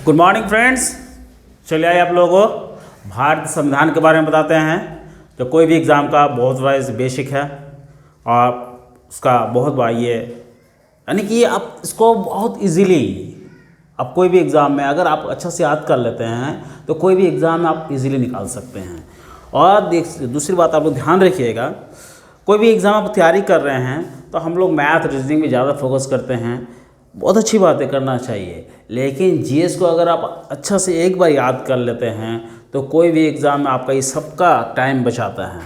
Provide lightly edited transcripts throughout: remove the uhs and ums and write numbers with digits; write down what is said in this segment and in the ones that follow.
Good morning friends. चलिए आइए आप लोगों को भारत संविधान के बारे में बताते हैं। जो कोई भी एग्ज़ाम का बहुत बड़ा बेसिक है और उसका बहुत बड़ा ये यानी कि आप इसको बहुत इजीली आप कोई भी एग्ज़ाम में अगर आप अच्छा से याद कर लेते हैं तो कोई भी एग्ज़ाम में आप इजीली निकाल सकते हैं। और दूसरी बात आप लोग ध्यान रखिएगा, कोई भी एग्ज़ाम आप तैयारी कर रहे हैं तो हम लोग मैथ रीजनिंग में ज़्यादा फोकस करते हैं। बहुत अच्छी बातें करना चाहिए, लेकिन जीएस को अगर आप अच्छा से एक बार याद कर लेते हैं तो कोई भी एग्ज़ाम में आपका ये सबका टाइम बचाता है।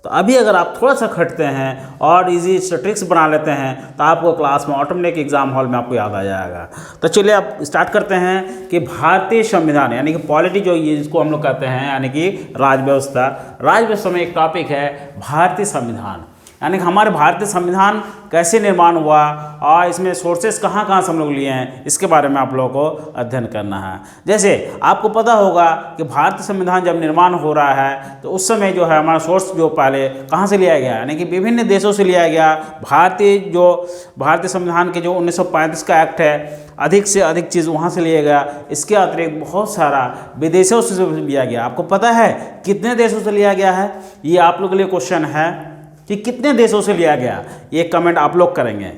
तो अभी अगर आप थोड़ा सा खटते हैं और इजी ट्रिक्स बना लेते हैं तो आपको क्लास में ऑटोमेटिक एग्जाम हॉल में आपको याद आ जाएगा। तो चलिए आप स्टार्ट करते हैं कि भारतीय संविधान यानी कि पॉलिटी जो ये जिसको हम लोग कहते हैं यानी कि राजव्यवस्था में एक टॉपिक है भारतीय संविधान, यानी कि हमारे भारतीय संविधान कैसे निर्माण हुआ और इसमें सोर्सेस कहाँ से हम लोग लिए हैं, इसके बारे में आप लोगों को अध्ययन करना है। जैसे आपको पता होगा कि भारतीय संविधान जब निर्माण हो रहा है तो उस समय जो है हमारा सोर्स जो पहले कहाँ से लिया गया, यानी कि विभिन्न देशों से लिया गया। भारतीय संविधान के जो 1935 का एक्ट है, अधिक से अधिक चीज़ वहाँ से लिया गया। इसके अतिरिक्त बहुत सारा विदेशों से लिया गया। आपको पता है कितने देशों से लिया गया है? ये आप लोगों के लिए क्वेश्चन है कि कितने देशों से लिया गया, ये कमेंट आप लोग करेंगे।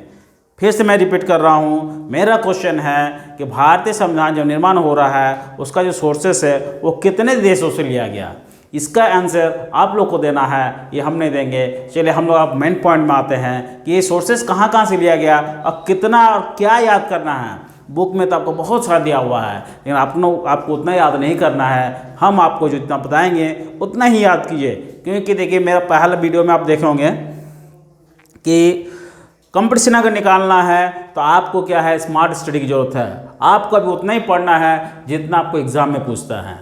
फिर से मैं रिपीट कर रहा हूँ, मेरा क्वेश्चन है कि भारतीय संविधान जब निर्माण हो रहा है उसका जो सोर्सेस है वो कितने देशों से लिया गया, इसका आंसर आप लोग को देना है, ये हम नहीं देंगे। चलिए हम लोग अब मेन पॉइंट में आते हैं कि ये सोर्सेस कहाँ से लिया गया और कितना और क्या याद करना है। बुक में तो आपको बहुत सारा दिया हुआ है, लेकिन आपको उतना याद नहीं करना है। हम आपको जितना बताएंगे उतना ही याद कीजिए, क्योंकि देखिए मेरा पहला वीडियो में आप देखे होंगे कि कंपटीशन अगर निकालना है तो आपको क्या है, स्मार्ट स्टडी की ज़रूरत है। आपको अभी उतना ही पढ़ना है जितना आपको एग्ज़ाम में पूछता है,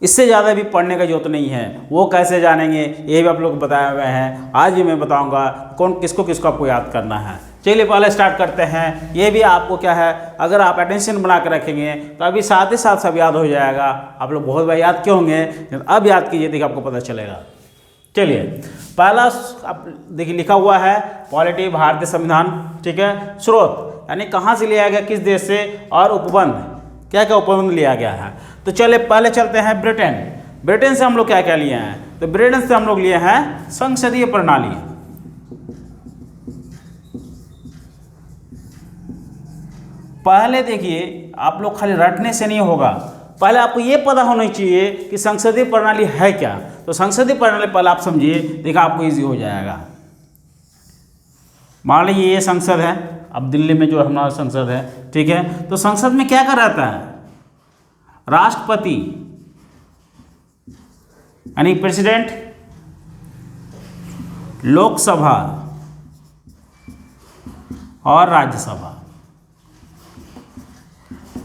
इससे ज़्यादा भी पढ़ने का जरूरत नहीं है। वो कैसे जानेंगे ये भी आप लोग बताए हुए हैं। आज भी मैं बताऊंगा कौन किसको आपको याद करना है। चलिए पहले स्टार्ट करते हैं। ये भी आपको क्या है, अगर आप अटेंशन बना कर रखेंगे तो अभी साथ ही साथ सब याद हो जाएगा। आप लोग बहुत बार याद क्यों होंगे, अब याद कीजिए, देखिए आपको पता चलेगा। चलिए पहला आप देखिए लिखा हुआ है पॉलिटी भारतीय संविधान, ठीक है। स्रोत यानी कहाँ से लिया गया, किस देश से, और उपबंध क्या क्या उपबंध लिया गया है। तो चले पहले चलते हैं ब्रिटेन से हम लोग क्या क्या लिए हैं। तो ब्रिटेन से हम लोग लिए हैं संसदीय प्रणाली। पहले देखिए आप लोग खाली रटने से नहीं होगा, पहले आपको ये पता होना चाहिए कि संसदीय प्रणाली है क्या। तो संसदीय प्रणाली पहले आप समझिए, देखा आपको इजी हो जाएगा। मान लीजिए ये संसद है, अब दिल्ली में जो हमारा संसद है, ठीक है। तो संसद में क्या रहता है, राष्ट्रपति यानी प्रेसिडेंट, लोकसभा और राज्यसभा,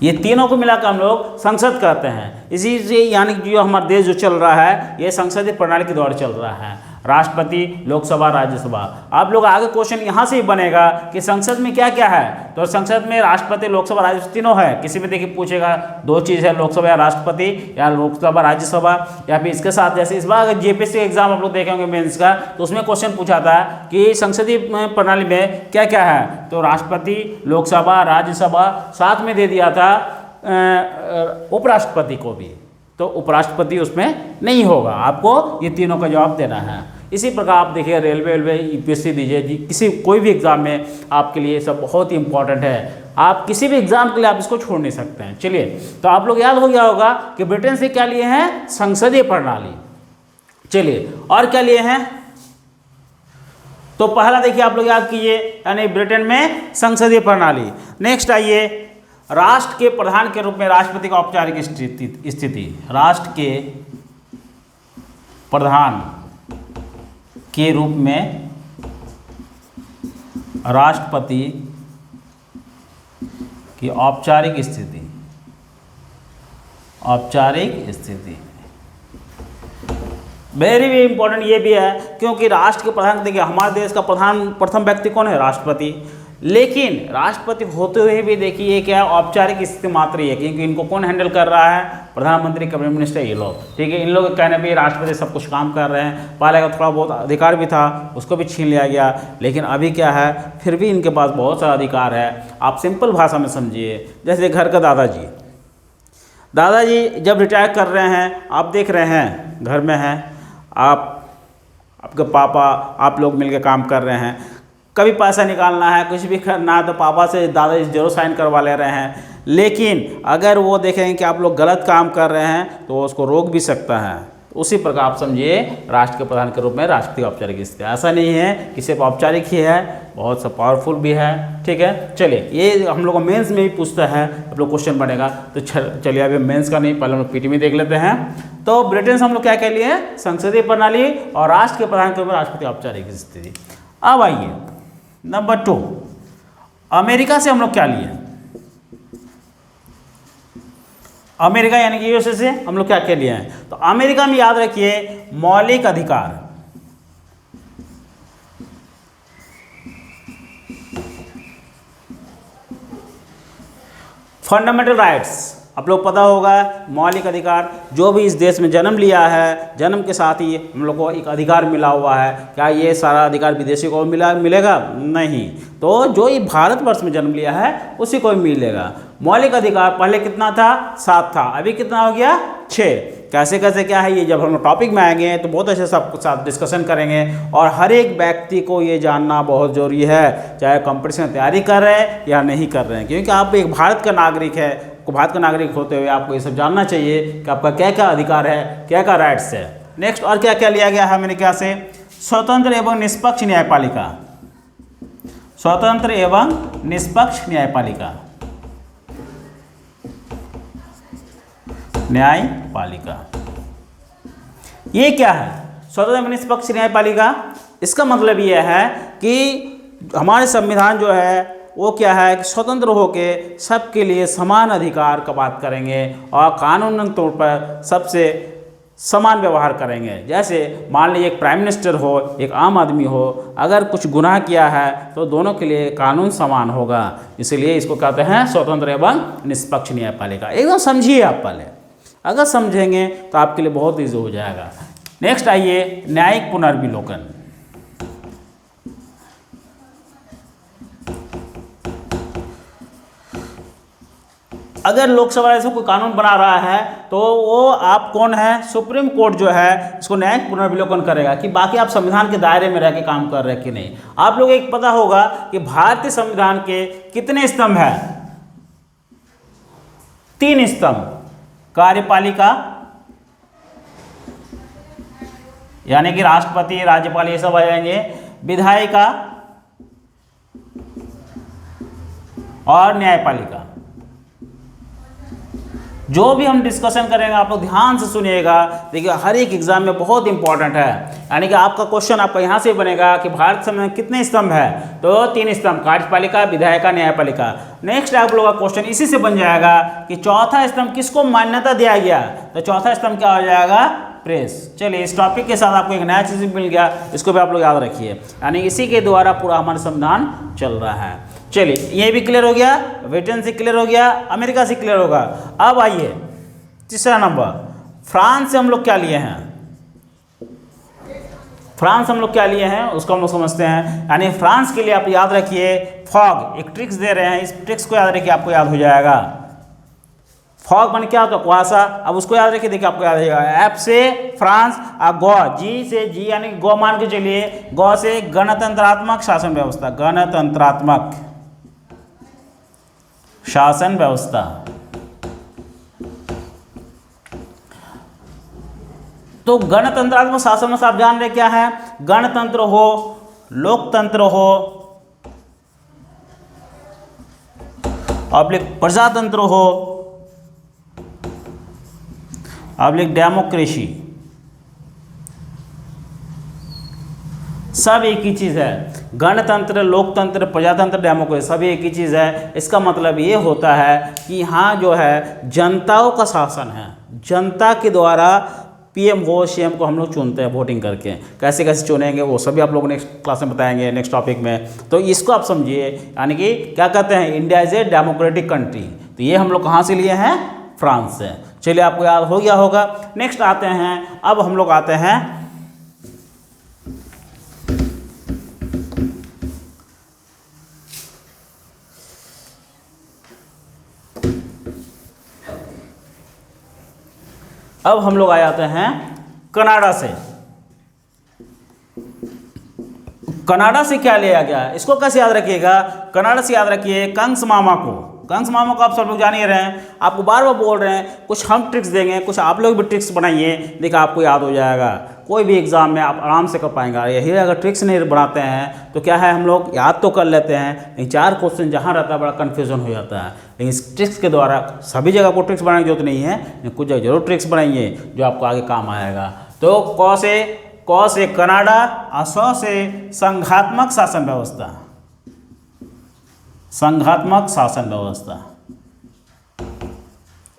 ये तीनों को मिलाकर हम लोग संसद कहते हैं। इसी से यानी कि जो हमारा देश जो चल रहा है ये संसदीय प्रणाली के द्वारा चल रहा है, राष्ट्रपति, लोकसभा, राज्यसभा। आप लोग आगे क्वेश्चन यहाँ से ही बनेगा कि संसद में क्या क्या है। तो संसद में राष्ट्रपति, लोकसभा, राज्यसभा तीनों है। किसी में देखिए पूछेगा दो चीज़ है, लोकसभा या राष्ट्रपति, या लोकसभा राज्यसभा, या फिर इसके साथ जैसे इस बार अगर जेपीएससी एग्जाम आप लोग देखेंगे मेंस का, तो उसमें क्वेश्चन पूछा था कि संसदीय प्रणाली में क्या क्या है। तो राष्ट्रपति, लोकसभा, राज्यसभा, साथ में दे दिया था उपराष्ट्रपति को भी। तो उपराष्ट्रपति उसमें नहीं होगा, आपको ये तीनों का जवाब देना है। इसी प्रकार आप देखिए रेलवे यूपीएससी दीजिए जी, किसी कोई भी एग्ज़ाम में आपके लिए सब बहुत ही इंपॉर्टेंट है। आप किसी भी एग्ज़ाम के लिए आप इसको छोड़ नहीं सकते हैं। चलिए तो आप लोग याद हो गया होगा कि ब्रिटेन से क्या लिए हैं, संसदीय प्रणाली। चलिए और क्या लिए हैं, तो पहला देखिए आप लोग याद कीजिए, यानी ब्रिटेन में संसदीय प्रणाली। नेक्स्ट आइए, राष्ट्र के प्रधान के रूप में राष्ट्रपति का औपचारिक स्थिति। राष्ट्र के प्रधान के रूप में राष्ट्रपति की औपचारिक स्थिति। वेरी इंपॉर्टेंट ये भी है, क्योंकि राष्ट्र के प्रधान, देखिए हमारे देश का प्रथम व्यक्ति कौन है, राष्ट्रपति। लेकिन राष्ट्रपति होते हुए भी देखिए क्या औपचारिक स्थिति मात्र ही है, क्योंकि इनको कौन हैंडल कर रहा है, प्रधानमंत्री, कैबिनेट मिनिस्टर, ये लोग, ठीक है। इन लोगों के कहने पे राष्ट्रपति सब कुछ काम कर रहे हैं। पहले का थोड़ा बहुत अधिकार भी था, उसको भी छीन लिया गया, लेकिन अभी क्या है, फिर भी इनके पास बहुत सारा अधिकार है। आप सिंपल भाषा में समझिए, जैसे घर का दादाजी, दादाजी जब रिटायर कर रहे हैं, आप देख रहे हैं घर में हैं, आपके पापा आप लोग मिलकर काम कर रहे हैं, कभी पैसा निकालना है, कुछ भी करना है तो पापा से दादाजी जरूर साइन करवा ले रहे हैं। लेकिन अगर वो देखेंगे कि आप लोग गलत काम कर रहे हैं तो उसको रोक भी सकता है। उसी प्रकार आप समझिए राष्ट्र के प्रधान के रूप में राष्ट्रपति औपचारिक स्थिति, ऐसा नहीं है कि सिर्फ औपचारिक ही है, बहुत सा पावरफुल भी है। ठीक है, चलिए ये हम लोग को मेंस में भी पूछता है, आप लोग क्वेश्चन बनेगा। तो चलिए अभी मेंस का नहीं, पहले हम लोग पीटी में देख लेते हैं। तो ब्रिटेन से हम लोग क्या कह लिए, संसदीय प्रणाली और राष्ट्र के प्रधान के रूप में राष्ट्रपति औपचारिक स्थिति। अब आइए नंबर 2, अमेरिका से हम लोग क्या लिए, अमेरिका यानी कि यूएसए से हम लोग क्या क्या लिए हैं। तो अमेरिका में याद रखिए मौलिक अधिकार, फंडामेंटल राइट्स, आप लोग पता होगा मौलिक अधिकार, जो भी इस देश में जन्म लिया है, जन्म के साथ ही हम लोग को एक अधिकार मिला हुआ है। क्या ये सारा अधिकार विदेशी को मिलेगा? नहीं। तो जो ये भारतवर्ष में जन्म लिया है उसी को मिलेगा। मौलिक अधिकार पहले कितना था? 7 था, अभी कितना हो गया? 6। कैसे कैसे क्या है ये जब हम लोग टॉपिक में आएंगे तो बहुत अच्छे सबके साथ डिस्कशन करेंगे। और हर एक व्यक्ति को ये जानना बहुत ज़रूरी है, चाहे कंपटीशन तैयारी कर रहे हैं या नहीं कर रहे हैं, क्योंकि आप एक भारत का नागरिक है। भारत का नागरिक होते हुए आपको ये सब जानना चाहिए कि आपका क्या क्या अधिकार है, क्या क्या राइट्स है। नेक्स्ट और क्या क्या लिया गया है अमेरिका से? स्वतंत्र एवं निष्पक्ष न्यायपालिका, स्वतंत्र एवं निष्पक्ष न्यायपालिका, न्यायपालिका ये क्या है? स्वतंत्र एवं निष्पक्ष न्यायपालिका, इसका मतलब ये है कि हमारे संविधान जो है वो क्या है कि स्वतंत्र होके सबके लिए समान अधिकार का बात करेंगे और कानूनन तौर पर सबसे समान व्यवहार करेंगे। जैसे मान लीजिए एक प्राइम मिनिस्टर हो, एक आम आदमी हो, अगर कुछ गुनाह किया है तो दोनों के लिए कानून समान होगा। इसलिए इसको कहते हैं स्वतंत्र एवं निष्पक्ष न्यायपालिका। एकदम समझिए आप पहले, अगर समझेंगे तो आपके लिए बहुत ईजी हो जाएगा। नेक्स्ट आइए न्यायिक पुनर्विलोकन। अगर लोकसभा ऐसा कोई कानून बना रहा है तो वो आप कौन है? सुप्रीम कोर्ट जो है इसको न्यायिक पुनर्विलोकन करेगा कि बाकी आप संविधान के दायरे में रह के काम कर रहे हैं कि नहीं। आप लोग एक पता होगा कि भारतीय संविधान के कितने स्तंभ हैं? 3 स्तंभ। कार्यपालिका यानी कि राष्ट्रपति, राज्यपाल ये सब आ जाएंगे, विधायिका और न्यायपालिका। जो भी हम डिस्कशन करेंगे आप लोग ध्यान से सुनिएगा। देखिए हर एक एग्जाम में बहुत इंपॉर्टेंट है, यानी कि आपका क्वेश्चन आपका यहाँ से बनेगा कि भारत संविधान कितने स्तंभ है? तो 3 स्तंभ, कार्यपालिका, विधायिका, न्यायपालिका। नेक्स्ट आप लोगों का क्वेश्चन इसी से बन जाएगा कि चौथा स्तंभ किसको मान्यता दिया गया? तो चौथा स्तंभ क्या हो जाएगा? प्रेस। चलिए इस टॉपिक के साथ आपको एक नया चीज़ मिल गया, इसको भी आप लोग याद रखिए, यानी इसी के द्वारा पूरा हमारा संविधान चल रहा है। चलिए ये भी क्लियर हो गया, ब्रिटेन से क्लियर हो गया, अमेरिका से क्लियर होगा। अब आइए तीसरा नंबर, फ्रांस से हम लोग क्या लिए हैं? फ्रांस हम लोग क्या लिए हैं उसको हम लोग समझते हैं। यानी फ्रांस के लिए आप याद रखिए फॉग, एक ट्रिक्स दे रहे हैं, इस ट्रिक्स को याद रखिए, आपको याद हो जाएगा। फॉग बन क्या होता है? कुहासा। अब उसको याद रखिए, देखिए आपको याद रहेगा। एफ से फ्रांस, गौ, जी से जी यानी गौ मान के चलिए, गौ से गणतंत्रात्मक शासन व्यवस्था, गणतंत्रात्मक शासन व्यवस्था। तो गणतंत्रात्मक शासन में आप जान रहे क्या है? गणतंत्र हो, लोकतंत्र हो, ऑब्लिक प्रजातंत्र हो, ऑब्लिक डेमोक्रेसी, सब एक ही चीज़ है। गणतंत्र, लोकतंत्र, प्रजातंत्र, डेमोक्रेसी सब एक ही चीज़ है। इसका मतलब ये होता है कि यहाँ जो है जनताओं का शासन है, जनता के द्वारा पीएम हो, सीएम को हम लोग चुनते हैं वोटिंग करके। कैसे कैसे चुनेंगे वो सभी आप लोग नेक्स्ट क्लास में बताएंगे, नेक्स्ट टॉपिक में। तो इसको आप समझिए, यानी कि क्या कहते हैं? India is a democratic country. तो ये हम लोग कहाँ से लिए हैं? फ्रांस से। चलिए आपको याद हो गया होगा। नेक्स्ट आते हैं, अब हम लोग आते हैं अब हम लोग आ जाते हैं कनाडा से। कनाडा से क्या लिया गया, इसको कैसे याद रखिएगा, कनाडा से याद रखिए कंस मामा को। कंस मामा को आप सब लोग जान ही रहे हैं, आपको बार बार बोल रहे हैं, कुछ हम ट्रिक्स देंगे, कुछ आप लोग भी ट्रिक्स बनाइए, देखिए आपको याद हो जाएगा, कोई भी एग्जाम में आप आराम से कर पाएंगे। यही अगर ट्रिक्स नहीं बनाते हैं तो क्या है, हम लोग याद तो कर लेते हैं लेकिन 4 क्वेश्चन जहाँ रहता है बड़ा कन्फ्यूजन हो जाता है। लेकिन इस ट्रिक्स के द्वारा सभी जगह आपको ट्रिक्स बनाने की जरूरत नहीं है, लेकिन कुछ जगह जरूर ट्रिक्स बनाइए जो आपको आगे काम आएगा। तो क से कनाडा और से संघात्मक शासन व्यवस्था। संघात्मक शासन व्यवस्था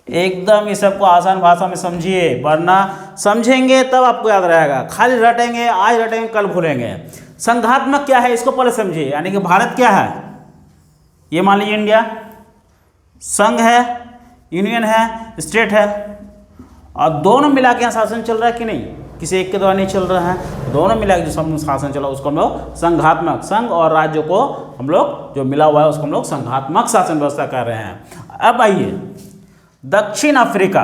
एकदम इस सबको आसान भाषा में समझिए, वरना समझेंगे तब आपको याद रहेगा, खाली रटेंगे, आज रटेंगे कल भूलेंगे। संघात्मक क्या है इसको पहले समझिए, यानी कि भारत क्या है, ये मान लीजिए इंडिया, संघ है, यूनियन है, स्टेट है, और दोनों मिला के यहाँ शासन चल रहा है कि नहीं, किसी एक के द्वारा नहीं चल रहा है, दोनों मिला के जो शासन चला उसको हम लोग संघात्मक, संघ और राज्यों को हम लोग जो मिला हुआ है उसको हम लोग संघात्मक शासन व्यवस्था कर रहे हैं। अब आइए दक्षिण अफ्रीका।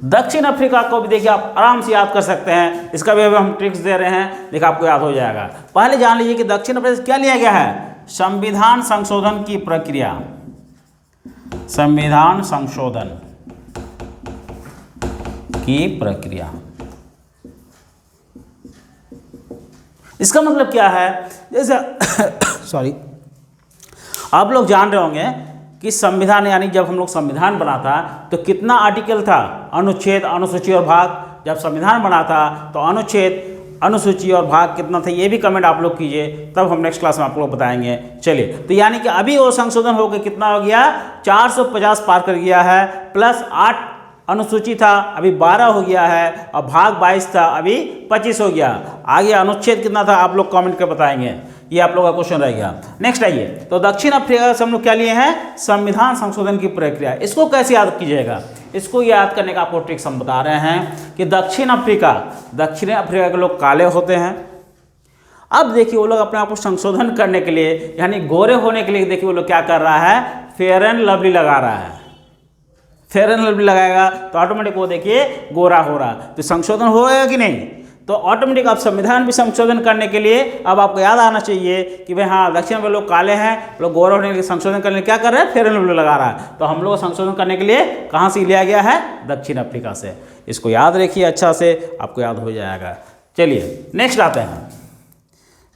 दक्षिण अफ्रीका को भी देखिए आप आराम से याद कर सकते हैं, इसका भी हम ट्रिक्स दे रहे हैं, देखिए आपको याद हो जाएगा। पहले जान लीजिए कि दक्षिण अफ्रीका से क्या लिया गया है, संविधान संशोधन की प्रक्रिया। संविधान संशोधन की प्रक्रिया, इसका मतलब क्या है, जैसे सॉरी, आप लोग जान रहे होंगे कि संविधान, यानी जब हम लोग संविधान बना था तो कितना आर्टिकल था, अनुच्छेद, अनुसूची और भाग। जब संविधान बना था तो अनुच्छेद, अनुसूची और भाग कितना था, ये भी कमेंट आप लोग कीजिए, तब हम नेक्स्ट क्लास में आप लोग बताएंगे। चलिए, तो यानी कि अभी वो संशोधन हो गया, कितना हो गया, 450 पार कर गया है, प्लस 8 अनुसूची था अभी 12 हो गया है, और भाग 22 था अभी 25 हो गया। आगे अनुच्छेद कितना था आप लोग कमेंट कर बताएंगे, ये आप लोग का क्वेश्चन रह गया। नेक्स्ट आइए, तो दक्षिण अफ्रीका से हम लोग क्या लिए हैं, संविधान संशोधन की प्रक्रिया। इसको कैसे याद कीजिएगा, इसको याद करने का आपको ट्रिक्स हम बता रहे हैं कि दक्षिण अफ्रीका के लोग काले होते हैं। अब देखिए वो लोग अपने आप को संशोधन करने के लिए, यानी गोरे होने के लिए, देखिए वो लोग क्या कर रहा है, फेयर एंड लवली लगा रहा है। फेयर एंड लवली लगाएगा तो ऑटोमेटिक वो देखिए गोरा हो रहा, तो संशोधन होगा कि नहीं, तो ऑटोमेटिक आप संविधान भी संशोधन करने के लिए अब आपको याद आना चाहिए कि भाई हाँ, दक्षिण में लोग काले हैं, लोग गोरे होने के लिए संशोधन करने के लिए क्या कर रहे हैं, फेयर एंड लवली लगा रहा है। तो हम लोग संशोधन करने के लिए कहाँ से लिया गया है, दक्षिण अफ्रीका से। इसको याद रखिए अच्छा से, आपको याद हो जाएगा। चलिए नेक्स्ट आते हैं,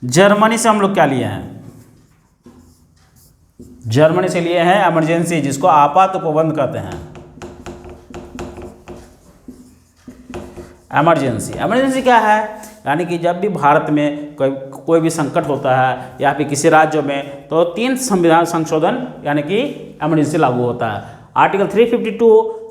जर्मनी से हम लोग क्या लिए हैं, जर्मनी से लिए हैं इमरजेंसी, जिसको आपात उपबंध कहते हैं। इमरजेंसी क्या है, यानी कि जब भी भारत में कोई भी संकट होता है या फिर किसी राज्य में, तो 3 संविधान संशोधन यानी कि इमरजेंसी लागू होता है। आर्टिकल 352,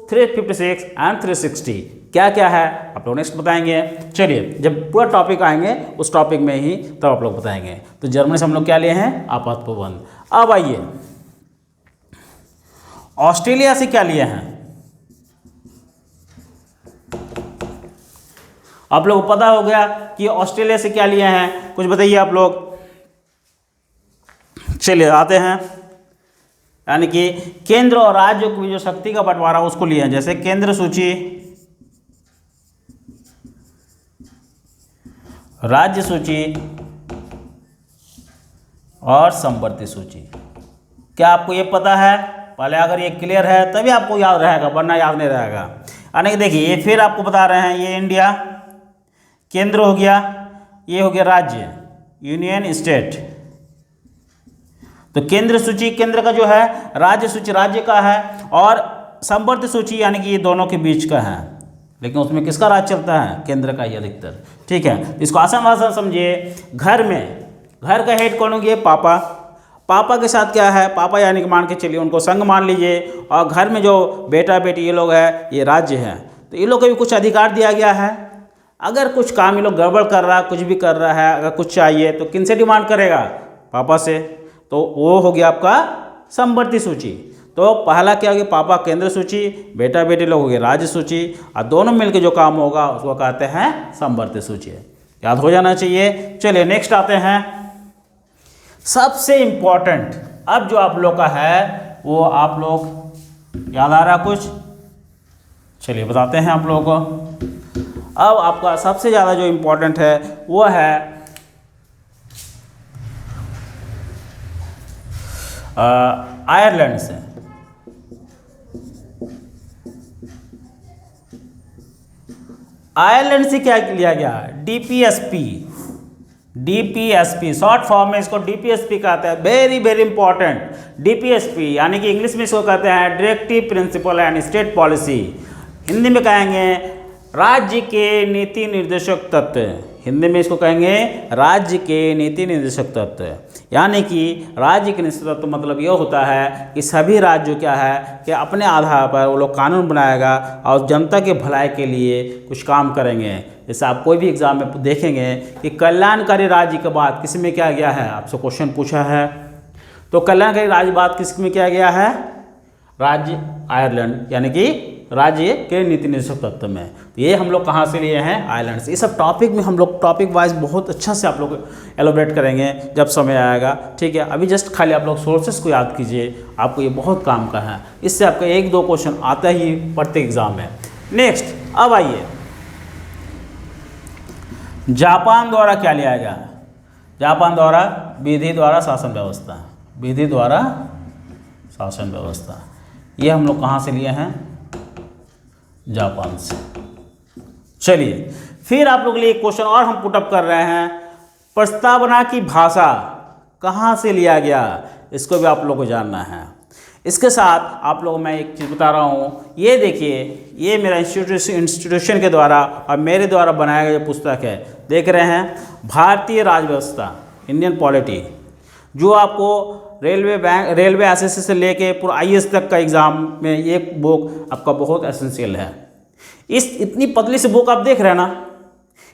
356 एंड 360 क्या क्या है आप लोग नेक्स्ट बताएंगे। चलिए, जब पूरा टॉपिक आएंगे उस टॉपिक में ही तब आप लोग बताएंगे। तो जर्मनी से हम लोग क्या लिए हैं, आपात उपबंध। अब आइए ऑस्ट्रेलिया से क्या लिए हैं, आप लोग को पता हो गया कि ऑस्ट्रेलिया से क्या लिए हैं, कुछ बताइए आप लोग। चलिए आते हैं, यानी कि केंद्र और राज्यों की जो शक्ति का बंटवारा उसको लिए हैं, जैसे केंद्र सूची, राज्य सूची और संवर्ती सूची। क्या आपको ये पता है, पहले अगर ये क्लियर है तभी आपको याद रहेगा, वरना याद नहीं रहेगा। यानी कि देखिए ये फिर आपको बता रहे हैं, ये इंडिया केंद्र हो गया, ये हो गया राज्य, यूनियन स्टेट। तो केंद्र सूची केंद्र का जो है, राज्य सूची राज्य का है, और संवर्ती सूची यानी कि ये दोनों के बीच का है, लेकिन उसमें किसका राज चलता है, केंद्र का ही अधिकतर। ठीक है, इसको आसान भाषा समझिए। घर का हेड कौन हो गया, पापा। पापा के साथ क्या है, पापा यानी कि मान के चलिए उनको संघ मान लीजिए, और घर में जो बेटा बेटी ये लोग है, ये राज्य है। तो ये लोग को भी कुछ अधिकार दिया गया है, अगर कुछ काम ये लोग गड़बड़ कर रहा है, कुछ भी कर रहा है, अगर कुछ चाहिए तो किन से डिमांड करेगा, पापा से। तो वो हो गया आपका संवर्ती सूची। तो पहला क्या हो गया, पापा केंद्र सूची, बेटा बेटी लोग हो गए राज्य सूची, और दोनों मिलकर जो काम होगा उसको कहते हैं संवर्ती सूची। याद हो जाना चाहिए। चलिए नेक्स्ट आते हैं, सबसे इम्पॉर्टेंट अब जो आप लोग का है वो आप लोग याद आ रहा कुछ? चलिए बताते हैं आप लोगों को। अब आपका सबसे ज़्यादा जो इम्पोर्टेंट है वो है आयरलैंड से। आयरलैंड से क्या लिया गया? डीपीएसपी। डीपीएसपी शॉर्ट फॉर्म में इसको डीपीएसपी कहते हैं, वेरी वेरी इंपॉर्टेंट। डीपीएसपी यानी कि इंग्लिश में इसको कहते हैं directive principle and state policy. Hindi में कहेंगे राज्य के नीति निर्देशक तत्व। हिंदी में इसको कहेंगे राज्य के नीति निर्देशक तत्व। यानी कि राज्य के नीति तत्व मतलब ये होता है कि सभी राज्य क्या है कि अपने आधार पर वो लोग कानून बनाएगा और जनता के भलाई के लिए कुछ काम करेंगे। जैसे आप कोई भी एग्जाम में देखेंगे कि कल्याणकारी राज्य के बाद किस में क्या गया है, आपसे क्वेश्चन पूछा है तो कल्याणकारी राज्य बाद किस में क्या गया है? राज्य आयरलैंड यानी कि राज्य के नीति निर्देशक तत्व में। तो ये हम लोग कहाँ से लिए हैं? आयरलैंड से। ये सब टॉपिक में हम लोग टॉपिक वाइज बहुत अच्छा से आप लोग एलोबरेट करेंगे जब समय आएगा, ठीक है। अभी जस्ट खाली आप लोग सोर्सेस को याद कीजिए, आपको ये बहुत काम का है। इससे आपका 1-2 क्वेश्चन आता ही प्रत्येक एग्जाम में। नेक्स्ट अब आइए, जापान द्वारा क्या लिया गया? जापान द्वारा विधि द्वारा शासन व्यवस्था। विधि द्वारा शासन व्यवस्था ये हम लोग कहाँ से लिए हैं? जापान से। चलिए फिर आप लोग के लिए एक क्वेश्चन और हम पुटअप कर रहे हैं, प्रस्तावना की भाषा कहाँ से लिया गया? इसको भी आप लोग को जानना है। इसके साथ आप लोगों को मैं एक चीज़ बता रहा हूँ, ये देखिए ये मेरा इंस्टीट्यूशन के द्वारा और मेरे द्वारा बनाया गया पुस्तक है, देख रहे हैं, भारतीय राज्य व्यवस्था इंडियन पॉलिटी, जो आपको रेलवे एसएससी से लेके पूरा आईएएस तक का एग्ज़ाम में ये बुक आपका बहुत एसेंशियल है। इतनी पतली सी बुक आप देख रहे हैं ना,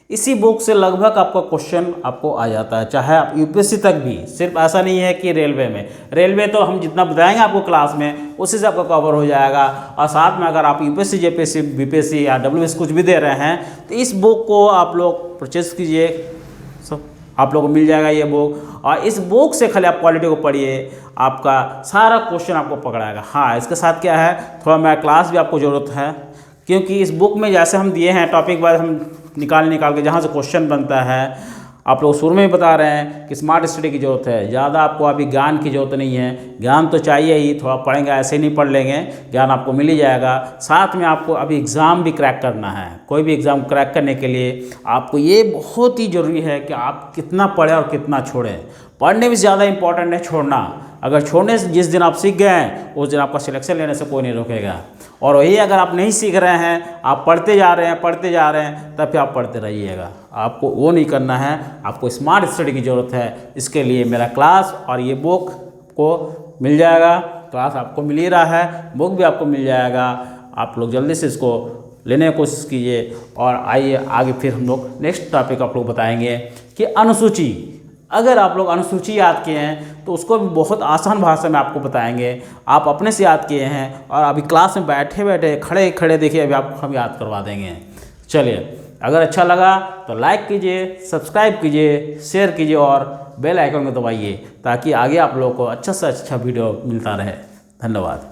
इसी बुक से लगभग आपका क्वेश्चन आपको आ जाता है, चाहे आप यूपीएससी तक भी। सिर्फ ऐसा नहीं है कि रेलवे तो हम जितना बताएंगे आपको क्लास में उसी से आपका कवर हो जाएगा। और साथ में अगर आप यूपीएससी जेपीएससी बीपीएससी या डब्ल्यूबीएससी कुछ भी दे रहे हैं तो इस बुक को आप लोग परचेज कीजिए, सब आप लोगों को मिल जाएगा ये बुक। और इस बुक से खाली आप पॉलिटी को पढ़िए, आपका सारा क्वेश्चन आपको पकड़ाएगा। हाँ, इसके साथ क्या है, थोड़ा मेरा क्लास भी आपको ज़रूरत है, क्योंकि इस बुक में जैसे हम दिए हैं टॉपिक वाइज हम निकाल के जहाँ से क्वेश्चन बनता है, आप लोग शुरू में भी बता रहे हैं कि स्मार्ट स्टडी की ज़रूरत है। ज़्यादा आपको अभी ज्ञान की ज़रूरत नहीं है, ज्ञान तो चाहिए ही, थोड़ा पढ़ेंगे ऐसे नहीं पढ़ लेंगे, ज्ञान आपको मिल ही जाएगा। साथ में आपको अभी एग्ज़ाम भी क्रैक करना है। कोई भी एग्ज़ाम क्रैक करने के लिए आपको ये बहुत ही ज़रूरी है कि आप कितना पढ़ें और कितना छोड़ें। पढ़ने में ज़्यादा इंपॉर्टेंट है छोड़ना। अगर छोड़ने से जिस दिन आप सीख गए हैं उस दिन आपका सिलेक्शन लेने से कोई नहीं रोकेगा। और वही अगर आप नहीं सीख रहे हैं, आप पढ़ते जा रहे हैं तब फिर आप पढ़ते रहिएगा। आपको वो नहीं करना है, आपको स्मार्ट स्टडी की ज़रूरत है। इसके लिए मेरा क्लास और ये बुक को मिल जाएगा। क्लास आपको मिल ही रहा है, बुक भी आपको मिल जाएगा। आप लोग जल्दी से इसको लेने की कोशिश कीजिए। और आइए आगे फिर हम लोग नेक्स्ट टॉपिक आप लोग बताएंगे कि अनुसूची। अगर आप लोग अनुसूची याद किए हैं तो उसको भी बहुत आसान भाषा में आपको बताएंगे। आप अपने से याद किए हैं और अभी क्लास में बैठे खड़े देखिए, अभी आपको हम याद करवा देंगे। चलिए, अगर अच्छा लगा तो लाइक कीजिए, सब्सक्राइब कीजिए, शेयर कीजिए और बेल आइकन को दबाइए ताकि आगे आप लोगों को अच्छा से अच्छा वीडियो मिलता रहे। धन्यवाद।